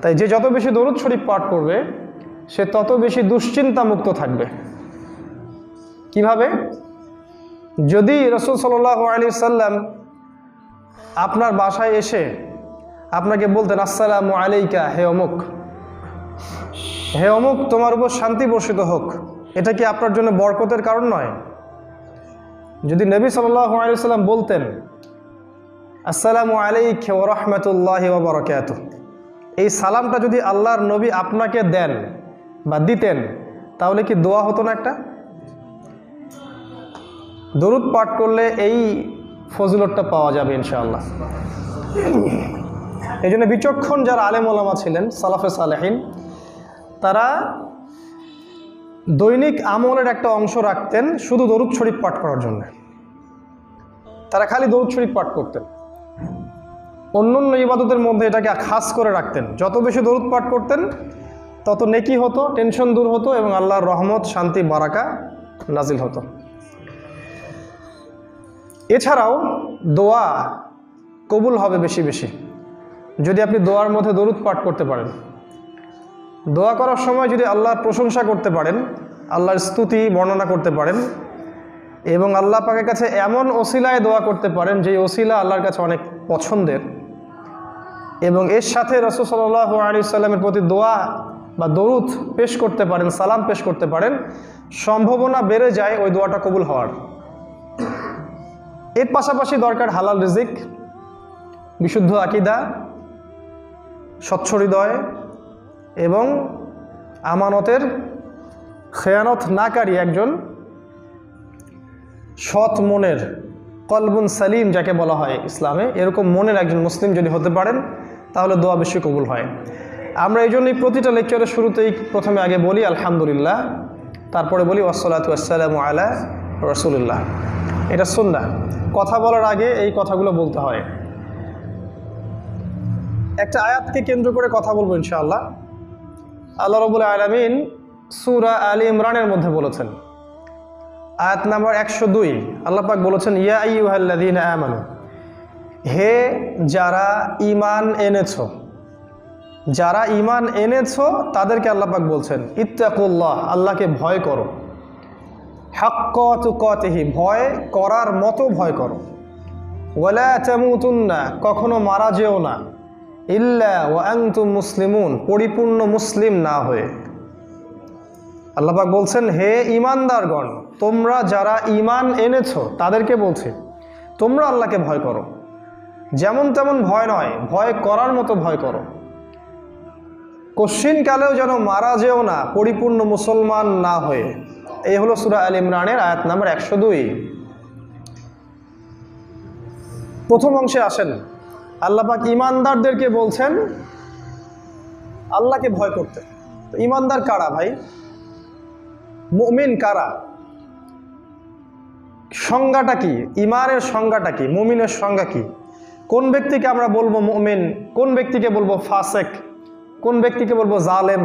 তাই যে যত বেশি দরুদ শরীফ পাঠ করবে সে তত বেশি দুশ্চিন্তা মুক্ত থাকবে। কিভাবে? যদি রাসূল সাল্লাল্লাহু আলাইহি সাল্লাম আপনার বাসায় এসে আপনাকে বলতেন আসসালামু আলাইকা হে অমুক, হে অমুক তোমার উপর শান্তি বর্ষিত হোক, এটা কি আপনার জন্য বরকতের কারণ নয়? যদি নবী সাল্লাল্লাহু আলাইহি সাল্লাম বলতেন আসসালামু আলাইকা ওয়া রাহমাতুল্লাহি ওয়া বারাকাতুহু, এই সালামটা যদি আল্লাহর নবী আপনাকে দেন বা দিতেন তাহলে কি দোয়া হতো না একটা? দরুদ পাঠ করলে এই ফজিলতটা পাওয়া যাবে ইনশাআল্লাহ। এই জন্য বিচক্ষণ যারা আলেম ওলামা ছিলেন সালাফে সালেহিন, তারা দৈনিক আমলের একটা অংশ রাখতেন শুধু দরুদ শরীফ পাঠ করার জন্য। তারা খালি দরুদ শরীফ পাঠ করতেন, অন্য অন্য ইবাদতের মধ্যে এটাকে খাস করে রাখতেন। যত বেশি দরুদ পাঠ করতেন তত নেকি হতো, টেনশন দূর হতো এবং আল্লাহর রহমত, শান্তি, বারাকা নাজিল হতো। এছাড়াও দোয়া কবুল হবে বেশি বেশি যদি আপনি দোয়ার মধ্যে দরুদ পাঠ করতে পারেন। দোয়া করার সময় যদি আল্লাহর প্রশংসা করতে পারেন, আল্লাহর স্তুতি বর্ণনা করতে পারেন এবং আল্লাহ পাকের কাছে এমন ওসিলায় দোয়া করতে পারেন যে ওসিলা আল্লাহর কাছে অনেক পছন্দের, এবং এর সাথে রাসূল সাল্লাল্লাহু আলাইহি সাল্লামের প্রতি দোয়া বা দরুদ পেশ করতে পারেন, সালাম পেশ করতে পারেন, সম্ভাবনা বেড়ে যায় ওই দোয়াটা কবুল হওয়ার। এর পাশাপাশি দরকার হালাল রিজিক, বিশুদ্ধ আকীদা, স্বচ্ছ হৃদয় এবং আমানতের খেয়ানত নাকারী একজন সৎ মনের, কলবুন সালিম যাকে বলা হয় ইসলামে, এরকম মনের একজন মুসলিম যদি হতে পারেন তাহলে দোয়া বেশি কবুল হয়। আমরা এই জন্যই প্রতিটা লেকচারের শুরুতেই প্রথমে আগে বলি আলহামদুলিল্লাহ, তারপরে বলি ওয়াসসালাতু ওয়াসসালামু আলা রাসূলিল্লাহ। এটা সুন্নাহ, কথা বলার আগে এই কথাগুলো বলতে হয়। একটা আয়াতকে কেন্দ্র করে কথা বলবো ইনশাআল্লাহ। আল্লাহ রাব্বুল আলামিন সূরা আলী ইমরানের মধ্যে বলেছেন, আয়াত নাম্বার 102, আল্লাহ পাক বলেছেন ইয়া আইয়ুহাল্লাযীনা আমানু, হে যারা ঈমান এনেছো, যারা ঈমান এনেছো তাদেরকে আল্লাহ পাক বলছেন ইত্তাকুল্লাহ, আল্লাহকে ভয় করো, হাক্কা তুকাতিহি, ভয় করার মতো ভয় করো, ওয়ালা তামুতুন্না, কখনো মারা যেও না, ইল্লা ওয়া আনতুম মুসলিমুন, পরিপূর্ণ মুসলিম না হয়ে। আল্লাহ পাক বলছেন হে ঈমানদারগণ, তোমরা যারা ঈমান এনেছো তাদেরকে বলছে তোমরা আল্লাহকে ভয় করো, যেমন তেমন ভয় নয়, ভয় করার মতো ভয় করো, কশ্চিনকালেও যেন মারা যেও না পরিপূর্ণ মুসলমান না হয়ে। এই হলো সূরা আল ইমরানের আয়াত নাম্বার 102। প্রথম অংশে আসেন, আল্লাহ পাক ঈমানদারদেরকে বলছেন আল্লাহকে ভয় করতে। তো ঈমানদার কারা ভাই? মুমিন কারা? সংজ্ঞাটা কি? ঈমানের সংজ্ঞাটা কি? মুমিনের সংজ্ঞা কি? কোন ব্যক্তিকে আমরা বলবো মুমিন, কোন ব্যক্তিকে বলবো ফাসেক, কোন ব্যক্তিকে বলবো জালেম,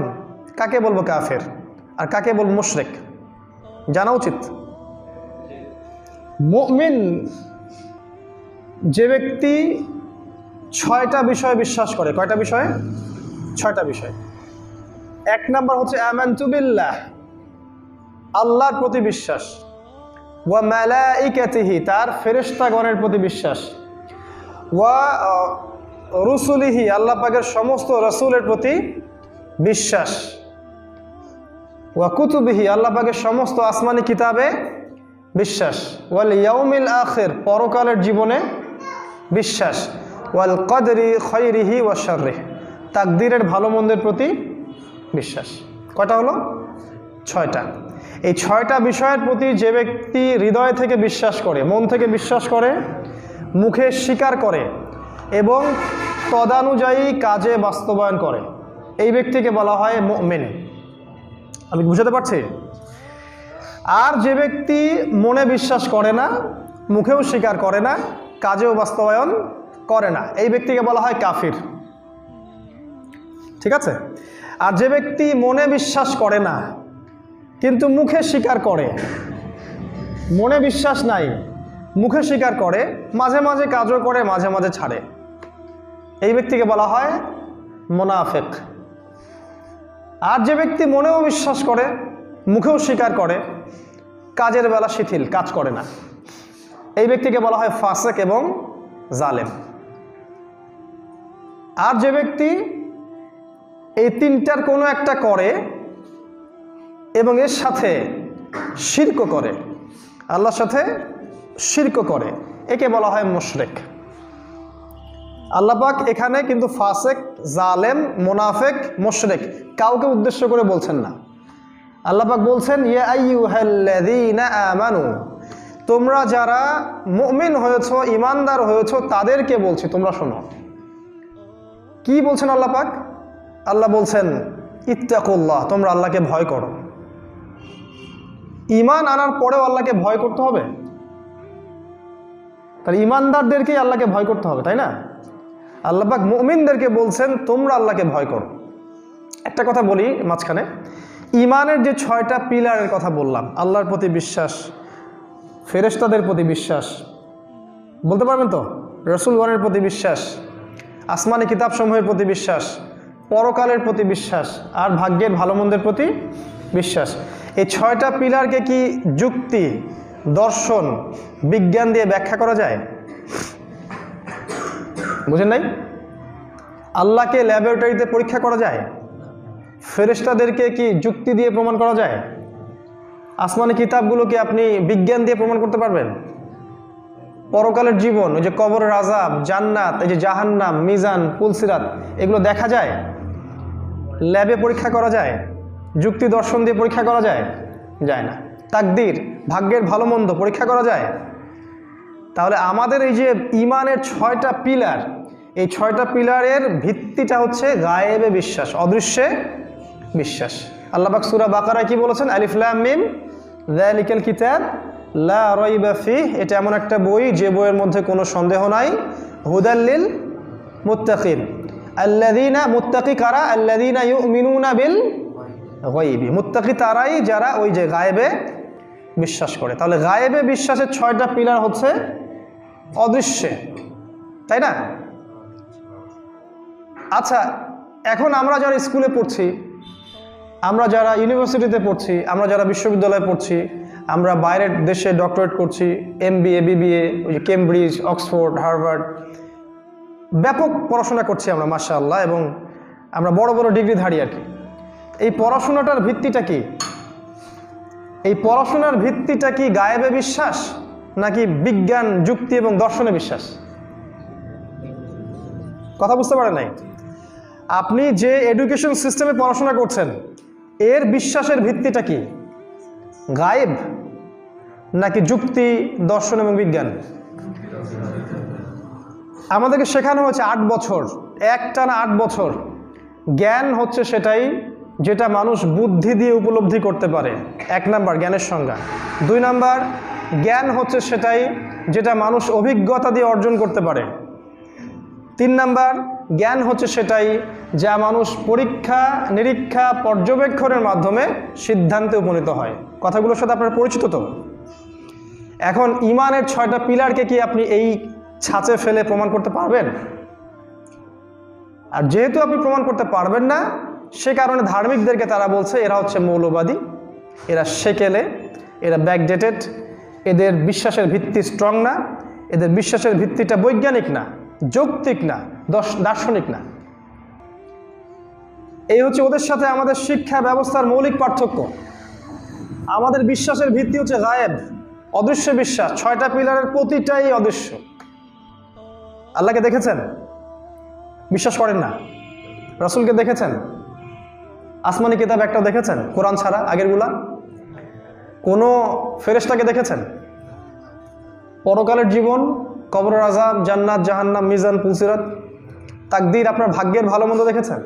কাকে বলবো কাফের, আর কাকে বলবো মুশরিক, জানা উচিত। মুমিন যে ব্যক্তি 6টা বিষয় বিশ্বাস করে। কয়টা বিষয়? 6টা বিষয়। 1 নাম্বার হচ্ছে আমানতু বিল্লাহ, আল্লাহর প্রতি বিশ্বাস, ওয়া মালাইকাতিহি, তার ফেরেশতাগণের প্রতি বিশ্বাস, ওয়া রুসুলিহি, আল্লাহ পাকের সমস্ত রাসূলের প্রতি বিশ্বাস, ওয়া কুতুবিহি, আল্লাহ পাকের সমস্ত আসমানি কিতাবে বিশ্বাস, ওয়াল ইয়াউমিল আখির, পরকালের জীবনে বিশ্বাস, ওয়াল কদরি খায়রিহি ওয়া শাররিহি, তাকদীরের ভালো মন্দের প্রতি বিশ্বাস। কয়টা হলো? 6টা। এই 6টা বিষয়ের প্রতি যে ব্যক্তি হৃদয় থেকে বিশ্বাস করে, মন থেকে বিশ্বাস করে, মুখে স্বীকার করে এবং তদানুযায়ী কাজে বাস্তবায়ন করে, এই ব্যক্তিকে বলা হয় মুমিন। আমি বুঝাতে পারছি? আর যে ব্যক্তি মনে বিশ্বাস করে না, মুখেও স্বীকার করে না, কাজেও বাস্তবায়ন করে না, এই ব্যক্তিকে বলা হয় কাফির। ঠিক আছে? আর যে ব্যক্তি মনে বিশ্বাস করে না কিন্তু মুখে স্বীকার করে, মনে বিশ্বাস নাই, মুখে স্বীকার করে, মাঝে মাঝে কাজও করে, মাঝে মাঝে ছাড়ে, এই ব্যক্তিকে বলা হয় মুনাফিক। আর যে ব্যক্তি মনেও বিশ্বাস করে, মুখেও স্বীকার করে, কাজের বেলা শিথিল, কাজ করে না, এই ব্যক্তিকে বলা হয় ফাসিক এবং জালেম। আর যে ব্যক্তি এই তিনটার কোনো একটা করে এবং এর সাথে শিরক করে, আল্লাহর সাথে শিরক করে, একে বলা হয় মুশরিক। আল্লাহ পাক এখানে কিন্তু ফাসিক, জালেম, মুনাফিক, মুশরিক কাউকে উদ্দেশ্য করে বলছেন না। আল্লাহ পাক বলছেন ইয়া আইয়ুহাল্লাযীনা আমানু, তোমরা যারা মুমিন হয়েছো, ঈমানদার হয়েছো, তাদেরকে বলছি তোমরা শোনো। কি বলছেন আল্লাহ পাক? আল্লাহ বলছেন ইত্তাকুল্লাহ, তোমরা আল্লাহকে ভয় করো। ঈমান আনার পরেও আল্লাহকে ভয় করতে হবে? তাহলে ঈমানদারদেরকেই আল্লাহকে ভয় করতে হবে, তাই না? আল্লাহ পাক মুমিনদেরকে বলছেন তোমরা আল্লাহকে ভয় করো। একটা কথা বলি মাঝখানে, ঈমানের যে 6টা পিলারের কথা বললাম, আল্লাহর প্রতি বিশ্বাস, ফেরেশতাদের প্রতি বিশ্বাস, বলতে পারবেন তো? রাসূলগণের প্রতি বিশ্বাস, আসমানি কিতাবসমূহের প্রতি বিশ্বাস, পরকালের প্রতি বিশ্বাস, আর ভাগ্যের ভালো মন্দের প্রতি বিশ্বাস। এই 6টা পিলারকে কি যুক্তি, দর্শন, বিজ্ঞান দিয়ে ব্যাখ্যা করা যায়? বুঝেন নাই? আল্লাহকে ল্যাবরেটরিতে পরীক্ষা করা যায়? ফেরেশতাদেরকে কি যুক্তি দিয়ে প্রমাণ করা যায়? আসমানি কিতাবগুলোকে আপনি বিজ্ঞান দিয়ে প্রমাণ করতে পারবেন? পরকালের জীবন, ওই যে কবরের আযাব, জান্নাত, এই যে জাহান্নাম, মিজান, পুলসিরাত, এগুলো দেখা যায়? ল্যাবে পরীক্ষা করা যায়? যুক্তি দর্শন দিয়ে পরীক্ষা করা যায়? যায় না। তাকদীর, ভাগ্যের ভালো মন্দ পরীক্ষা করা যায়? তাহলে আমাদের এই যে ঈমানের 6টা পিলার, এই 6টা পিলারের ভিত্তিটা হচ্ছে গায়েবে বিশ্বাস, অদৃশ্যে বিশ্বাস। আল্লাহ পাক সূরা বাকারায় কি বলেছেন? আলিফ লাম মিম যালিকাল কিতাব লা রাইবা ফিহ, এটা এমন একটা বই যে বইয়ের মধ্যে কোনো সন্দেহ নাই। হুদাল লিল মুত্তাকিন, আল্লাযীনা, মুত্তাকি কারা? আল্লাযীনা ইউমিনুনা বিল গায়বি, মুত্তাকি তারাই যারা ওই যে গায়েবে বিশ্বাস করে। তাহলে গায়েবে বিশ্বাসের 6টা পিলার হচ্ছে অদৃশ্যে, তাই না? আচ্ছা, এখন আমরা যারা স্কুলে পড়ছি, আমরা যারা ইউনিভার্সিটিতে পড়ছি, আমরা যারা বিশ্ববিদ্যালয়ে পড়ছি, আমরা বাইরের দেশে ডক্টরেট করছি, MBA, BBA, ওই যে কেমব্রিজ, অক্সফোর্ড, হার্ভার্ড, ব্যাপক পড়াশোনা করছি আমরা মাশাআল্লাহ, এবং আমরা বড় বড় ডিগ্রিধারী আর কি। এই পড়াশোনাটার ভিত্তিটা কি? এই পড়াশোনার ভিত্তিটা কি গায়েবে বিশ্বাস নাকি বিজ্ঞান, যুক্তি এবং দর্শনে বিশ্বাস? কথা বুঝতে পারেন নাই? আপনি যে এডুকেশন সিস্টেমে পড়াশোনা করছেন, এর বিশ্বাসের ভিত্তিটা কি? গায়েব নাকি যুক্তি, দর্শন এবং বিজ্ঞান? আমাদেরকে শেখানো হয়েছে 8 বছর, একটানা 8 বছর। জ্ঞান হচ্ছে সেটাই যেটা মানুষ বুদ্ধি দিয়ে উপলব্ধি করতে পারে, 1 নাম্বার জ্ঞানের সংজ্ঞা। 2 নাম্বার, জ্ঞান হচ্ছে সেটাই যেটা মানুষ অভিজ্ঞতা দিয়ে অর্জন করতে পারে। 3 নাম্বার, জ্ঞান হচ্ছে সেটাই যা মানুষ পরীক্ষা নিরীক্ষা পর্যবেক্ষণের মাধ্যমে সিদ্ধান্তে উপনীত হয়। কথাগুলোর সাথে আপনার পরিচিত তো? এখন ঈমানের 6টা পিলারকে কি আপনি এই ছাঁচে ফেলে প্রমাণ করতে পারবেন? আর যেহেতু আপনি প্রমাণ করতে পারবেন না, সে কারণে ধার্মিকদেরকে তারা বলছে এরা হচ্ছে মৌলবাদী, এরা সেকেলে, এরা ব্যাকডেটেড, এদের বিশ্বাসের ভিত্তি স্ট্রং না, এদের বিশ্বাসের ভিত্তিটা বৈজ্ঞানিক না, যৌক্তিক না, দার্শনিক না। এই হচ্ছে ওদের সাথে আমাদের শিক্ষা ব্যবস্থার মৌলিক পার্থক্য। আমাদের বিশ্বাসের ভিত্তি হচ্ছে গায়েব, অদৃশ্য বিশ্বাস। 6টা পিলারের প্রতিটাই অদৃশ্য। আল্লাহকে দেখেছেন? বিশ্বাস করেন না। রাসূলকে দেখেছেন? আসমানি কিতাব একটা দেখেছেন কোরআন ছাড়া আগেরগুলা? কোনো ফেরেশতাকে দেখেছেন? পরকালের জীবন, কবরের আযাব, জান্নাত, জাহান্নাম, মিজান, পুলসিরাত, তাকদীর, আপনার ভাগ্যের ভালো মন্দ দেখেছেন?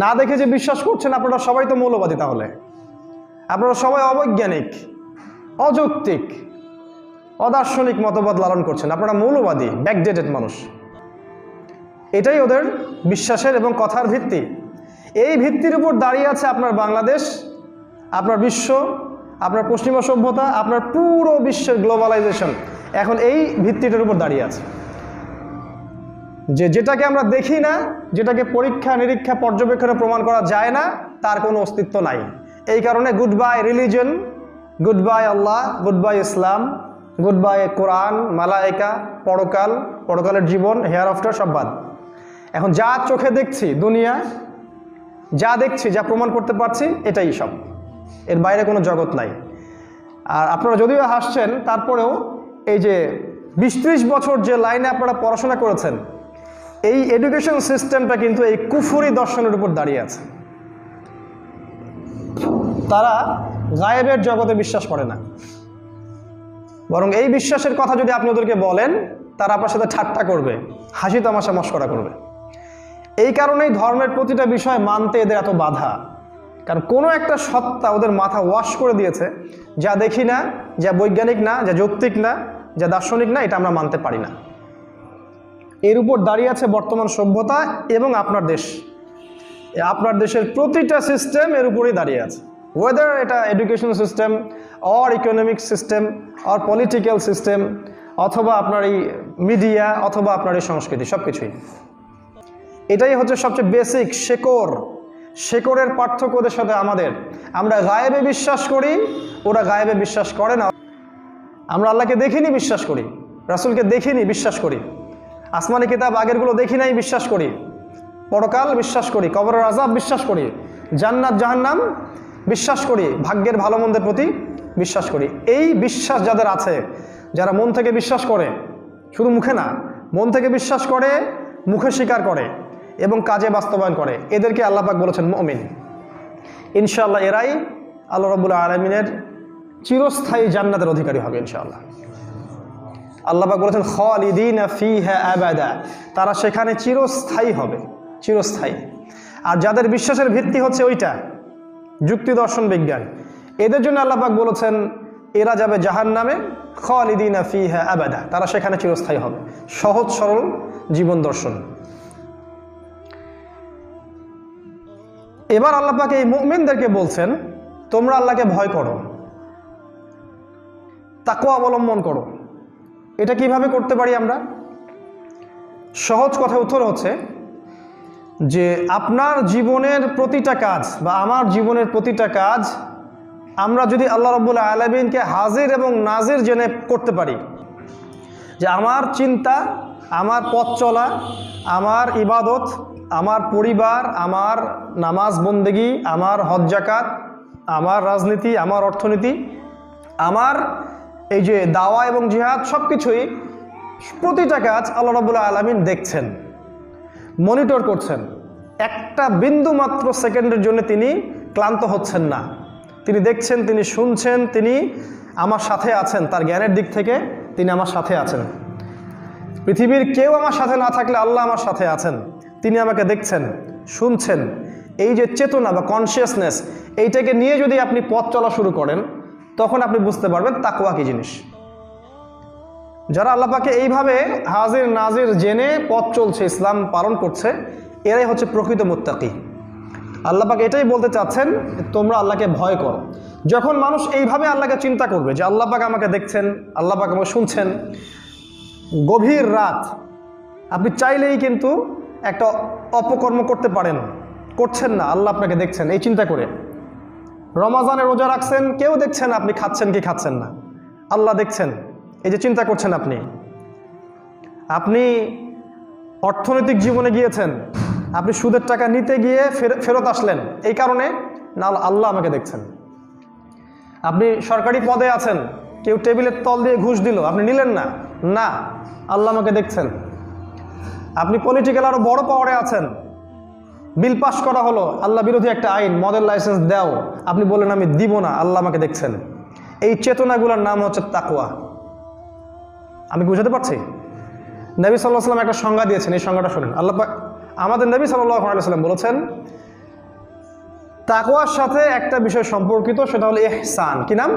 না দেখে যে বিশ্বাস করছেন, আপনারা সবাই তো মৌলবাদী। তাহলে আপনারা সবাই অবৈজ্ঞানিক, অযৌক্তিক, অদার্শনিক মতবাদ লালন করছেন। আপনারা মৌলবাদী, ব্যাকডেটেড মানুষ। এটাই ওদের বিশ্বাসের এবং কথার ভিত্তি। এই ভিত্তির উপর দাঁড়িয়ে আছে আপনার বাংলাদেশ, আপনার বিশ্ব, আপনার পশ্চিমা সভ্যতা, আপনার পুরো বিশ্বের গ্লোবালাইজেশন এখন এই ভিত্তিটার উপর দাঁড়িয়ে আছে। যে যেটাকে আমরা দেখি না, যেটাকে পরীক্ষা নিরীক্ষা পর্যবেক্ষণে প্রমাণ করা যায় না, তার কোনো অস্তিত্ব নাই। এই কারণে good bye religion, good bye আল্লাহ, গুড বাই ইসলাম, গুড বাই কোরআন, মালায়েকা, পরকাল, পরকালের জীবন, হেয়ার আফটার সব বাদ। এখন যা চোখে দেখছি দুনিয়া, যা দেখছি, যা প্রমাণ করতে পারছি, এটাই সব, এর বাইরে কোনো জগৎ নাই। আর আপনারা যদিও হাসছেন, তারপরেও এই যে 20-30 বছর যে লাইনে আপনারা পড়াশোনা করেছেন, এই এডুকেশন সিস্টেমটা কিন্তু এই কুফরি দর্শনের উপর দাঁড়িয়ে আছে। তারা গায়েবের জগতে বিশ্বাস করে না, বরং এই বিশ্বাসের কথা যদি আপনি ওদেরকে বলেন, তারা আপনার সাথে ঠাট্টা করবে, হাসি তামাশা মশকরা করবে। এই কারণেই ধর্মের প্রতিটা বিষয় মানতে এদের এত বাধা, কারণ কোনো একটা সত্তা ওদের মাথা ওয়াশ করে দিয়েছে, যা দেখি না, যা বৈজ্ঞানিক না, যা যৌক্তিক না, যা দার্শনিক না, এটা আমরা মানতে পারি না। এর উপর দাঁড়িয়ে আছে বর্তমান সভ্যতা এবং আপনার দেশ। আপনার দেশের প্রতিটা সিস্টেম এর উপরেই দাঁড়িয়ে আছে, ওয়েদার এটা education system or economic system or political system, অথবা আপনার এই মিডিয়া, অথবা আপনার এই সংস্কৃতি, সব কিছুই। এটাই হচ্ছে সবচেয়ে বেসিক শেকড়ের পার্থক্য ওদের সাথে আমাদের। আমরা গায়েবে বিশ্বাস করি, ওরা গায়েবে বিশ্বাস করে না। আমরা আল্লাহকে দেখিনি, বিশ্বাস করি, রাসূলকে দেখিনি, বিশ্বাস করি, আসমানি কিতাব আগেরগুলো দেখি নাই, বিশ্বাস করি, পরকাল বিশ্বাস করি, কবরের আযাব বিশ্বাস করি, জান্নাত জাহান্নাম বিশ্বাস করি, ভাগ্যের ভালো মন্দের প্রতি বিশ্বাস করি। এই বিশ্বাস যাদের আছে, যারা মন থেকে বিশ্বাস করে, শুধু মুখে না, মন থেকে বিশ্বাস করে, মুখে স্বীকার করে এবং কাজে বাস্তবায়ন করে, এদেরকে আল্লাহ পাক বলেছেন মুমিন। ইনশাআল্লাহ এরাই আল্লাহ রাব্বুল আলামিনের চিরস্থায়ী জান্নাতের অধিকারী হবে ইনশাআল্লাহ। আল্লাহ পাক বলেছেন খালিদিনা ফিহা আবাদা, তারা সেখানে চিরস্থায়ী হবে, চিরস্থায়ী। আর যাদের বিশ্বাসের ভিত্তি হচ্ছে ওইটা যুক্তি, দর্শন, বিজ্ঞান, এদের জন্য আল্লাহ পাক বলেছেন এরা যাবে জাহান্নামে, খালিদিনা ফিহা আবাদা, তারা সেখানে চিরস্থায়ী হবে। সহজ সরল জীবন দর্শন। এবার আল্লাহ পাক এই মুমিনদেরকে বলছেন তোমরা আল্লাহকে ভয় করো, তাকওয়া অবলম্বন করো। এটা কিভাবে করতে পারি আমরা? সহজ কথা উত্তর হচ্ছে যে আপনার জীবনের প্রতিটা কাজ বা আমার জীবনের প্রতিটা কাজ আমরা যদি আল্লাহ রাব্বুল আলামিনকে হাজির এবং নাজির জেনে করতে পারি, যে আমার চিন্তা, আমার পথ চলা, আমার ইবাদত, আমার পরিবার, আমার নামাজ বন্দেগী, আমার হজ জাকাত, আমার রাজনীতি, আমার অর্থনীতি, আমার এই যে দাওয়া এবং জিহাদ, সব কিছুই, প্রতিটা কাজ আল্লাহ রাব্বুল আলামিন দেখছেন, মনিটর করছেন। একটা বিন্দু মাত্র সেকেন্ডের জন্য তিনি ক্লান্ত হচ্ছেন না। তিনি দেখছেন, তিনি শুনছেন, তিনি আমার সাথে আছেন। তার জ্ঞানের দিক থেকে তিনি আমার সাথে আছেন। পৃথিবীর কেউ আমার সাথে না থাকলে আল্লাহ আমার সাথে আছেন, তিনি আমাকে দেখছেন, শুনছেন। এই যে চেতনা বা কনসিয়াসনেস, এইটাকে নিয়ে যদি আপনি পথ চলা শুরু করেন, তখন আপনি বুঝতে পারবেন তাকওয়া কি জিনিস। যারা আল্লাহ পাকে এইভাবে হাজির নাজির জেনে পথ চলছে, ইসলাম পালন করছে, এরাই হচ্ছে প্রকৃত মুত্তাকি। আল্লাহ পাক এটাই বলতে চাচ্ছেন, তোমরা আল্লাহকে ভয় করো। যখন মানুষ এইভাবে আল্লাহকে চিন্তা করবে যে আল্লাহ পাক আমাকে দেখছেন, আল্লাহ পাক আমাকে শুনছেন, গভীর রাত আপনি চাইলেই কিন্তু একটা অপকর্ম করতে পারেন, করছেন না, আল্লাহ আপনাকে দেখছেন, এই চিন্তা করে রমাজানে রোজা রাখছেন, কেউ দেখছেন আপনি খাচ্ছেন কি খাচ্ছেন না, আল্লাহ দেখছেন, এই যে চিন্তা করছেন আপনি অর্থনৈতিক জীবনে গিয়েছেন, আপনি সুদের টাকা নিতে গিয়ে ফেরত আসলেন, এই কারণে না, আল্লাহ আমাকে দেখছেন। আপনি সরকারি পদে আছেন, কেউ টেবিলের তল দিয়ে ঘুষ দিল, আপনি নিলেন না, না, আল্লাহ আমাকে দেখছেন। আপনি পলিটিক্যাল আরো বড় পাওয়ারে আছেন, বিল পাস করা হলো, আল্লাহ বিরোধী একটা আইন, মদের লাইসেন্স দাও, আপনি বললেন আমি দিব না, আল্লাহ আমাকে দেখছেন। এই চেতনাগুলোর নাম হচ্ছে তাকওয়া। আমি বুঝাতে পারছি? নবী সাল্লাল্লাহু আলাইহি ওয়াসাল্লাম একটা সংজ্ঞা দিয়েছেন, এই সংজ্ঞাটা শুনেন। আল্লাহ আমাদের নবী সাল্লাল্লাহু আলাইহি ওয়াসাল্লাম বলেছেন তাকওয়ার সাথে একটা বিষয় সম্পর্কিত, সেটা হলো ইহসান। কি নাম?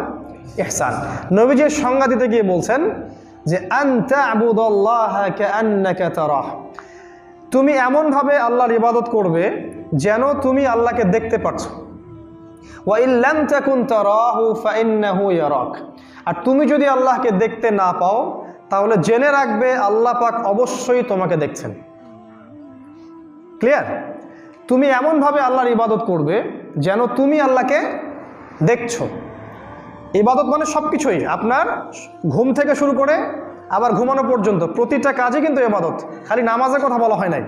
ইহসান। নবীজি সংজ্ঞা দিতে গিয়ে বলছেন যে আনতা আবুদাল্লাহা কাআন্নাকা তারাহ, তুমি এমনভাবে আল্লাহর ইবাদত করবে যেন তুমি আল্লাহকে দেখতে পাচ্ছ। ওয়া ইন লাম তাকুন তারাহু ফাইন্নাহু ইয়ারাক, আর তুমি যদি আল্লাহকে দেখতে না পাও তাহলে জেনে রাখবে আল্লাহ পাক অবশ্যই তোমাকে দেখছেন। ক্লিয়ার? তুমি এমনভাবে আল্লাহর ইবাদত করবে যেন তুমি আল্লাহকে দেখছো। ইবাদত মানে সব কিছুই, আপনার ঘুম থেকে শুরু করে আবার ঘুমানো পর্যন্ত প্রতিটা কাজে কিন্তু ইবাদত, খালি নামাজের কথা বলা হয় নাই।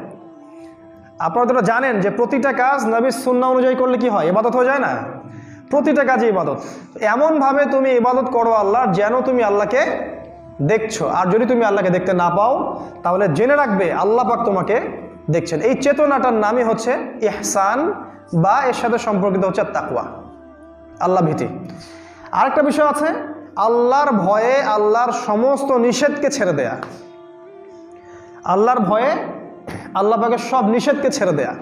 আপনারা তো জানেন যে প্রতিটা কাজ নবীর সুন্নাহ অনুযায়ী করলে কি হয়, ইবাদত হয়ে যায় না? প্রতিটা কাজে ইবাদত। এমনভাবে তুমি ইবাদত করো আল্লাহর যেন তুমি আল্লাহকে দেখছো। আর যদি তুমি আল্লাহকে দেখতে না পাও তাহলে জেনে রাখবে আল্লাহ পাক তোমাকে দেখছেন। এই চেতনাটার নামই হচ্ছে ইহসান, বা এর সাথে সম্পর্কিত হচ্ছে তাকওয়া, আল্লাহ ভীতি। আরেকটা বিষয় আছে, আল্লাহর ভয়ে আল্লাহর সমস্ত নিষেধকে ছেড়ে দেয়া। আল্লাহর ভয়ে আল্লাহ পাকের সব নিষেধকে ছেড়ে দেয়া।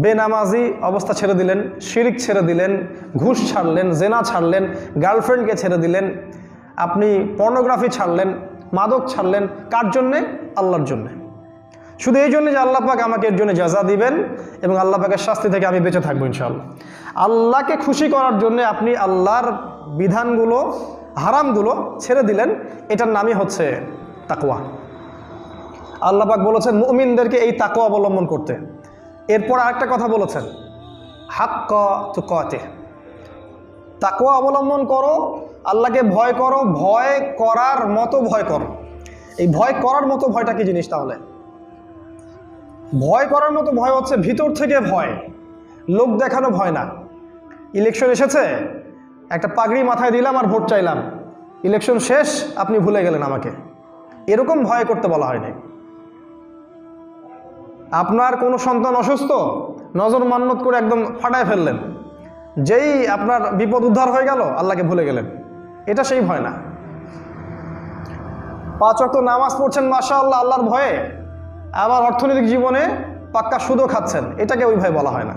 বেনামাজি অবস্থা ছেড়ে দিলেন, শিরিক ছেড়ে দিলেন, ঘুষ ছাড়লেন, জেনা ছাড়লেন, গার্লফ্রেন্ডকে ছেড়ে দিলেন, আপনি পর্নোগ্রাফি ছাড়লেন, মাদক ছাড়লেন। কার জন্যে? আল্লাহর জন্যে। শুধু এই জন্য যে আল্লাহ পাক আমাকে এর জন্য জাযা দিবেন এবং আল্লাহ পাকের শাস্তি থেকে আমি বেঁচে থাকবো ইনশাআল্লাহ। আল্লাহকে খুশি করার জন্য আপনি আল্লাহর বিধানগুলো, হারামগুলো ছেড়ে দিলেন, এটার নামই হচ্ছে তাকওয়া। আল্লাহ পাক বলেছেন মুমিনদেরকে এই তাকওয়া অবলম্বন করতে। এরপর আরেকটা কথা বলেছেন, হাক্কা তুকাতিহ, তাকওয়া অবলম্বন করো, আল্লাহকে ভয় করো, ভয় করার মতো ভয় করো। এই ভয় করার মতো ভয়টা কি জিনিস? তাহলে ভয় করার মতো ভয় হচ্ছে ভিতর থেকে ভয়, লোক দেখানো ভয় না। ইলেকশন এসেছে, একটা পাগড়ি মাথায় দিলাম আর ভোট চাইলাম, ইলেকশন শেষ আপনি ভুলে গেলেন আমাকে, এরকম ভয় করতে বলা হয়নি। আপনার কোনো সন্তান অসুস্থ, নজর মান্নত করে একদম ফাটায় ফেললেন, যেই আপনার বিপদ উদ্ধার হয়ে গেল আল্লাহকে ভুলে গেলেন, এটা সেই ভয় না। 5 ওয়াক্ত নামাজ পড়ছেন মাশাআল্লাহ আল্লাহর ভয়ে, আবার অর্থনৈতিক জীবনে পাক্কা সুদও খাচ্ছেন, এটাকে ওই ভয় বলা হয় না।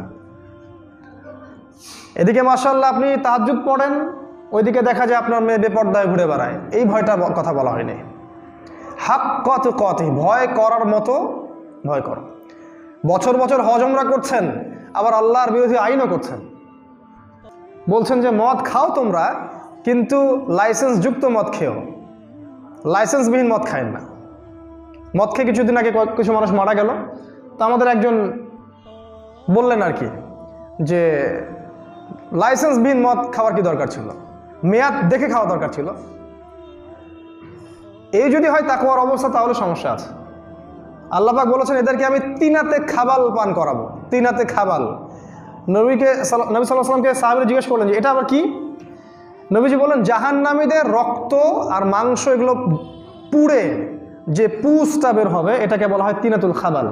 এদিকে মাশাআল্লাহ আপনি তাহাজ্জুদ পড়েন, ওইদিকে দেখা যায় আপনার মেয়ে বেপর্দায় ঘুরে বেড়ায়, এই ভয়টার কথা বলা হয়নি। হাক্কা তুকাতিহ, ভয় করার মতো ভয় করো। বছর বছর হজ উমরা করছেন, আবার আল্লাহর বিরোধী আইনও করছেন। বলছেন যে মদ খাও তোমরা, কিন্তু লাইসেন্স যুক্ত মদ খেও, লাইসেন্সবিহীন মদ খায় না। মদ খেয়ে কিছুদিন আগে কিছু মানুষ মারা গেল, তো আমাদের একজন বললেন আর কি যে লাইসেন্সবিহীন মদ খাওয়ার কি দরকার ছিল, মেয়াদ দেখে খাওয়া দরকার ছিল। এই যদি হয় তাকওয়ার অবস্থা, তাহলে সমস্যা আছে। আল্লাহ পাক বলেছেন এদেরকে আমি তিনাতে খাবাল পান করাবো। তিনাতে খাবাল, নবী সাল্লাল্লাহু আলাইহি ওয়াসাল্লামকে সাহাবীরা জিজ্ঞেস করলেন যে এটা আবার কি? নবীজি বলেন জাহান্নামীদের রক্ত আর মাংস এগুলো পুড়ে যে পুষ্টা বের হবে, এটাকে বলা হয় তিনাতুল খাবাল।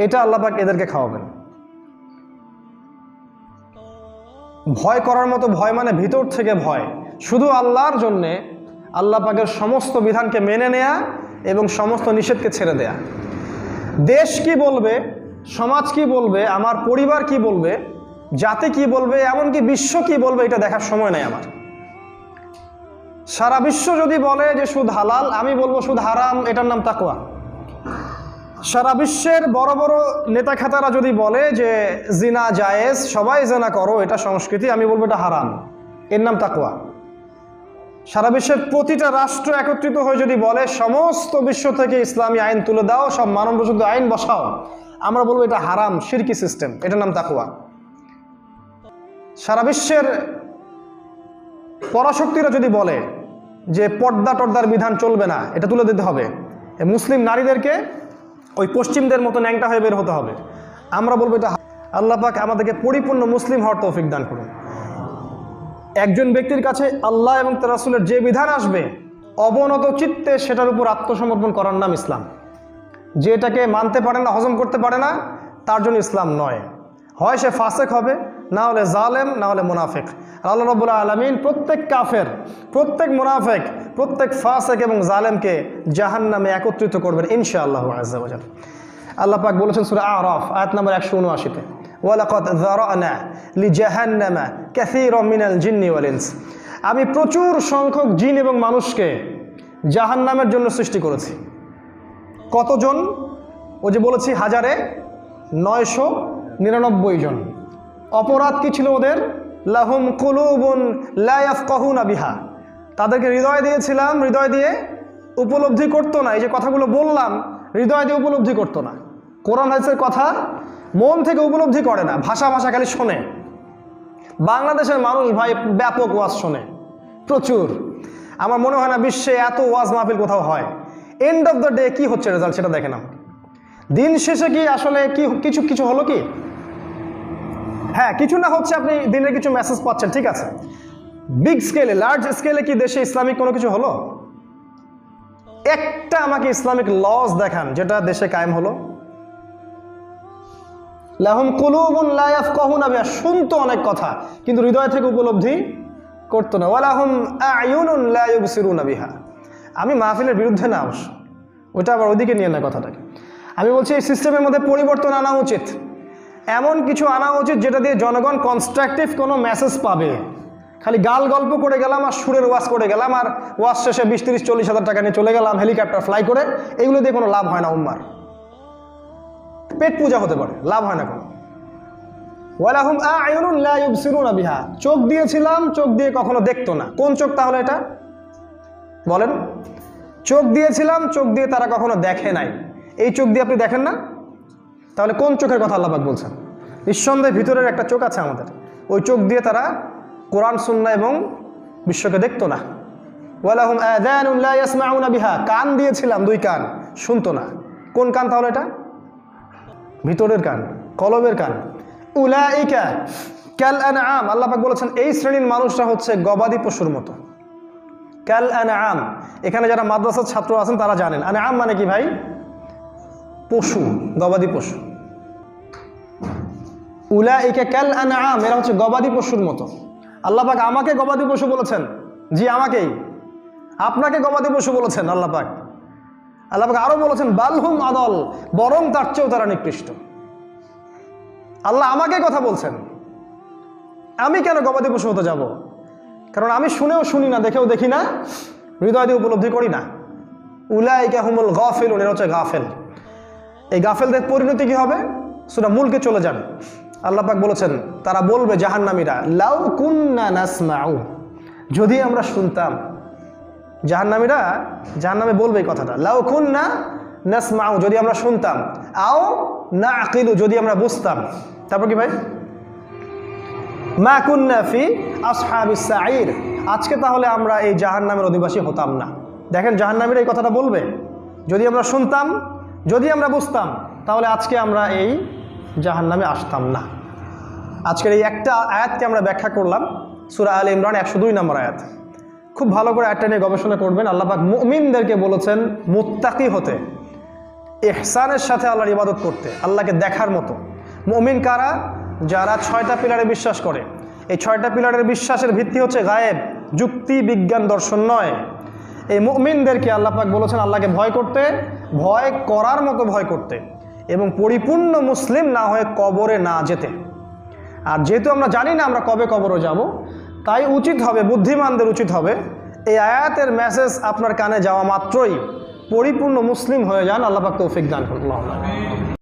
এটা আল্লাহ পাক এদেরকে খাওয়াবেন। ভয় করার মতো ভয় মানে ভিতর থেকে ভয়, শুধু আল্লাহর জন্যে আল্লাহ পাকের সমস্ত বিধানকে মেনে নেয়া এবং সমস্ত নিষেধকে ছেড়ে দেয়া। দেশ কি বলবে, সমাজ কি বলবে, আমার পরিবার কি বলবে, জাতি কি বলবে, এমনকি বিশ্ব কি বলবে, এটা দেখার সময় নেই আমার। সারা বিশ্ব যদি বলে যে সুদ হালাল, আমি বলবো সুদ হারাম, এটার নাম তাকওয়া। সারা বিশ্বের বড় বড় নেতা খেতারা যদি বলে যে জিনা জায়েজ, সবাই জিনা করো, এটা সংস্কৃতি, আমি বলবো এটা হারাম, এর নাম তাকওয়া। সারা বিশ্বের প্রতিটা রাষ্ট্র একত্রিত হয়ে যদি বলে সমস্ত বিশ্ব থেকে ইসলামী আইন তুলে দাও, সব মানববন্ধ আইন বসাও, আমরা বলবো এটা হারাম, শিরকি সিস্টেম, এটার নাম তাকওয়া। সারা বিশ্বের পরাশক্তিরা যদি বলে যে পর্দা টর্দার বিধান চলবে না, এটা তুলে দিতে হবে, মুসলিম নারীদেরকে ওই পশ্চিমদের মতো ন্যাংটা হয়ে বের হতে হবে, আমরা বলবো এটা। আল্লাহ পাক আমাদেরকে পরিপূর্ণ মুসলিম হওয়ার তৌফিক দান করুন। একজন ব্যক্তির কাছে আল্লাহ এবং তার রাসূলের যে বিধান আসবে, অবনত চিত্তে সেটার উপর আত্মসমর্পণ করার নাম ইসলাম। যে এটাকে মানতে পারে না, হজম করতে পারে না, তার জন্য ইসলাম নয়। হয় সে ফাসেক হবে, না হলে জালেম, না হলে মুনাফিক। আল্লাহ রাব্বুল আলামিন প্রত্যেক কাফের, প্রত্যেক মুনাফিক, প্রত্যেক ফাসেক এবং জালেমকে জাহান্নামে একত্রিত করবেন ইনশাআল্লাহু আযজা ওয়া জাল। আল্লাহ পাক বলেছেন সূরা আরাফ আয়াত নম্বর 179-তে, ওয়ালাকাদ যারানা লিজাহান্নামা কাসীরাম মিনাল জিন্নি ওয়াল ইনস, আমি প্রচুর সংখ্যক জিন এবং মানুষকে জাহান্নামের জন্য সৃষ্টি করেছি। কতজন? ও যে বলেছি 1999 জন। অপরাধ কি ছিল ওদের? লাহুম কুলুবুন লা ইয়াফকাহুনা বিহা, তাদেরকে হৃদয় দিয়েছিলাম, হৃদয় দিয়ে উপলব্ধি করতো না। এই যে কথাগুলো বললাম, হৃদয় দিয়ে উপলব্ধি করতো না। কোরআন হাদিসের কথা মন থেকে উপলব্ধি করে না, ভাষা খালি শোনে। বাংলাদেশের মানুষ ভাই ব্যাপক ওয়াজ শোনে, প্রচুর। আমার মনে হয় না বিশ্বে এত ওয়াজ মাহফিল কোথাও হয়। এন্ড অফ দ্য ডে কি হচ্ছে রেজাল্ট সেটা দেখে নাও। দিন শেষে কি আসলে কি কিছু হলো কি? হ্যাঁ, কিছু না হচ্ছে, আপনি দিনের কিছু মেসেজ পাচ্ছেন, ঠিক আছে। বিগ স্কেলে, লার্জ স্কেলে কি দেশে ইসলামিক কোনো কিছু হলো? একটা আমাকে ইসলামিক লজ দেখান যেটা দেশে কায়েম হলো। লাহুম কুলুবুন লা ইয়াফকাহুনা বিহা, শুনতো অনেক কথা কিন্তু হৃদয় থেকে উপলব্ধি করতো না। ওয়ালাহুম আ'য়ুনুন লা ইউবসিরুনা বিহা। আমি মাহফিলের বিরুদ্ধে না, অবশ্য ওইটা আবার ওইদিকে নিয়ে না কথাটাকে। আমি বলছি এই সিস্টেমের মধ্যে পরিবর্তন আনা উচিত, এমন কিছু আনা উচিত যেটা দিয়ে জনগণ কনস্ট্রাকটিভ কোনো মেসেজ পাবে। খালি গাল গল্প করে গেলাম আর সুরের ওয়াজ করে গেলাম আর ওয়াজ শেষে 20-30-40 হাজার টাকা নিয়ে চলে গেলাম হেলিকপ্টার ফ্লাই করে, এগুলো দিয়ে কোনো লাভ হয় না। উম্মার পেট পূজা হতে পারে, লাভ হয় না কোনো। ওয়ালাহুম আ'য়ুনুন লা ইউবসিরুনা বিহা, চোখ দিয়েছিলাম, চোখ দিয়ে কখনো দেখতো না। কোন চোখ তাহলে এটা বলেন? চোখ দিয়েছিলাম, চোখ দিয়ে তারা কখনো দেখে নাই। এই চোখ দিয়ে আপনি দেখেন না, তাহলে কোন চোখের কথা আল্লাহ পাক বলছেন? নিঃসন্দেহে ভিতরের একটা চোখ আছে আমাদের, ওই চোখ দিয়ে তারা কোরআন সুন্নাহ এবং বিশ্বকে দেখতো না। ওয়ালাহুম আযানুন লা ইয়াসমাউনা বিহা, কান দিয়েছিলাম, 2 কান, শুনতো না। কোন কান তাহলে এটা? ভিতরের কান, কলবের কান। উলাইকা কাল আনআম, আল্লাহ পাক বলেছেন এই শ্রেণীর মানুষরা হচ্ছে গবাদি পশুর মতো। কাল আনআম, এখানে যারা মাদ্রাসার ছাত্র আছেন তারা জানেন আনআম মানে কি ভাই? পশু, গবাদি পশু। উলাইকা কাল আনআম, এরা হচ্ছে গবাদি পশুর মতো। আল্লাহ পাক আমাকে গবাদি পশু বলেছেন, জি আমাকেই। আপনাকে গবাদি পশু বলেছেন আল্লাহ পাক। আল্লাহ পাক আরো বলেছেন বালহুম আদল, বরং তার চেয়েও তারা নিকৃষ্ট। আল্লাহ আমাকে কথা বলছেন, আমি কেন গবাদি পশু হতে যাব? কারণ আমি শুনেও শুনি না, দেখেও দেখি না, হৃদয় দিয়ে উপলব্ধি করি না। উলাইকা হুমুল গাফিলুন, এরা হচ্ছে গাফেল। এই গাফেলদের পরিণতি কি হবে? সূরা মুলকে চলে যান, আল্লাহ পাক বলেছেন তারা বলবে জাহান্নামীরা, লাউ কুন্না নাসমাউ, যদি আমরা শুনতাম। জাহান্নামীরা জাহান্নামে বলবে এই কথাটা, লাউ কুন্না নাসমাউ, যদি আমরা শুনতাম, আও নাআকিলু, যদি আমরা বুঝতাম। তারপর কি ভাই? মা কুন্না ফি আসহাবিস সাঈর, আজকে তাহলে আমরা এই জাহান্নামের অধিবাসী হতাম না। দেখেন জাহান্নামীরা এই কথাটা বলবে, যদি আমরা শুনতাম, যদি আমরা বুঝতাম, তাহলে আজকে আমরা এই জাহান্নামে আসতাম না। আজকের এই একটা আয়াতকে আমরা ব্যাখ্যা করলাম, সূরা আলে ইমরান 102 নম্বর আয়াত। খুব ভালো করে আয়াতটা নিয়ে গবেষণা করবেন। আল্লাহ পাক মুমিনদেরকে বলেছেন মুত্তাকি হতে, ইহসানের সাথে আল্লাহর ইবাদত করতে, আল্লাহকে দেখার মতো। মুমিন কারা? যারা 6টা পিলারে বিশ্বাস করে। এই 6টা পিলারের বিশ্বাসের ভিত্তি হচ্ছে গায়েব, যুক্তি, বিজ্ঞান, দর্শন নয়। এই মুমিনদেরকে আল্লাহ পাক বলেছেন আল্লাহকে ভয় করতে, ভয় করার মতো ভয় করতে, এবং পরিপূর্ণ মুসলিম না হয়ে কবরে না যেতে। আর যেহেতু আমরা জানি না আমরা কবে কবরে যাব, তাই উচিত হবে, বুদ্ধিমানদের উচিত হবে এই আয়াতের মেসেজ আপনার কানে যাওয়া মাত্রই পরিপূর্ণ মুসলিম হয়ে যান। আল্লাহ পাক তৌফিক দান করুন।